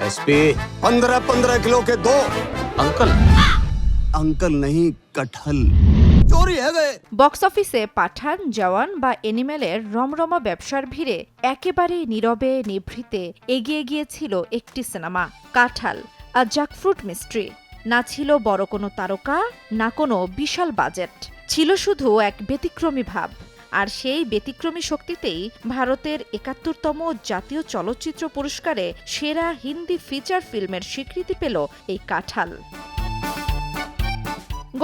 SP 15-15 kilo के 2। Uncle uncle नहीं, कटहल चोरी है गए। বক্স অফিসে পাঠান, জওয়ান বা এনিমেলের রমরমা ব্যবসার ভিড়ে একেবারেই নীরবে নিভৃতে এগিয়ে গিয়েছিল একটি সিনেমা, কাঁঠাল, আ জ্যাকফ্রুট মিস্ট্রি। না ছিল বড় কোনো তারকা, না কোনো বিশাল বাজেট, ছিল শুধু এক ব্যতিক্রমী ভাব। আর সেই ব্যতিক্রমী শক্তিতেই ভারতের ৭১তম জাতীয় চলচ্চিত্র পুরস্কারে সেরা হিন্দি ফিচার ফিল্মের স্বীকৃতি পেল এই কাঁঠাল।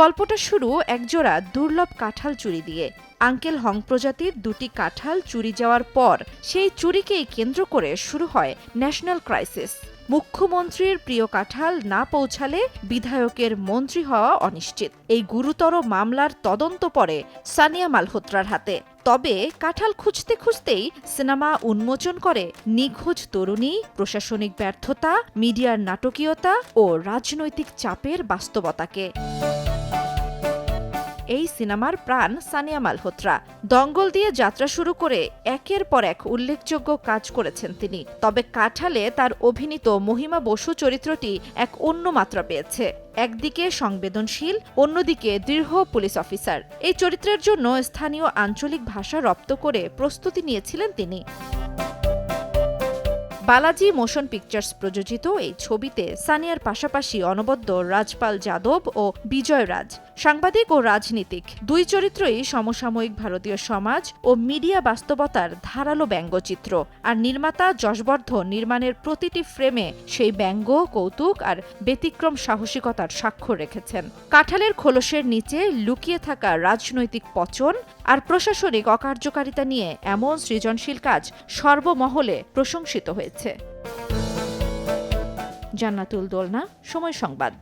গল্পটা শুরু একজোড়া দুর্লভ কাঁঠাল চুরি দিয়ে। আঙ্কেল হং প্রজাতির দুটি কাঁঠাল চুরি যাওয়ার পর সেই চুরিকেই কেন্দ্র করে শুরু হয় ন্যাশনাল ক্রাইসিস। মুখ্যমন্ত্রীর প্রিয় কাঁঠাল না পৌঁছালে বিধায়কের মন্ত্রী হওয়া অনিশ্চিত। এই গুরুতর মামলার তদন্ত পড়ে সানিয়া মালহোত্রার হাতে। তবে কাঁঠাল খুঁজতে খুঁজতেই সিনেমা উন্মোচন করে নিখোঁজ তরুণী, প্রশাসনিক ব্যর্থতা, মিডিয়ার নাটকীয়তা ও রাজনৈতিক চাপের বাস্তবতাকে। এই সিনেমার প্রাণ সানিয়া মালহোত্রা। দঙ্গল দিয়ে যাত্রা শুরু করে একের পর এক উল্লেখযোগ্য কাজ করেছেন তিনি। তবে কাঁঠালে তার অভিনীত মহিমা বসু চরিত্রটি এক অন্য মাত্রা পেয়েছে। একদিকে সংবেদনশীল, অন্যদিকে দৃঢ় পুলিশ অফিসার। এই চরিত্রের জন্য স্থানীয় আঞ্চলিক ভাষা রপ্ত করে প্রস্তুতি নিয়েছিলেন তিনি। বালাজি মোশন পিকচার্স প্রযোজিত এই ছবিতে সানিয়ার পাশাপাশি অনবদ্য রাজপাল যাদব ও বিজয় রাজ। সাংবাদিক ও রাজনীতিক দুই চরিত্রই সমসাময়িক ভারতীয় সমাজ ও মিডিয়া বাস্তবতার ধারালো ব্যঙ্গচিত্র। আর নির্মাতা যশবর্ধন নির্মাণের প্রতিটি ফ্রেমে সেই ব্যঙ্গ, কৌতুক আর ব্যতিক্রম সাহসিকতার স্বাক্ষর রেখেছেন। কাঁঠালের খোলসের নিচে লুকিয়ে থাকা রাজনৈতিক পচন আর প্রশাসনিক অকার্যকারিতা নিয়ে এমন সৃজনশীল কাজ সর্বমহলে প্রশংসিত হয়েছে। জান্নাতুল দোলনা, সময় সংবাদ।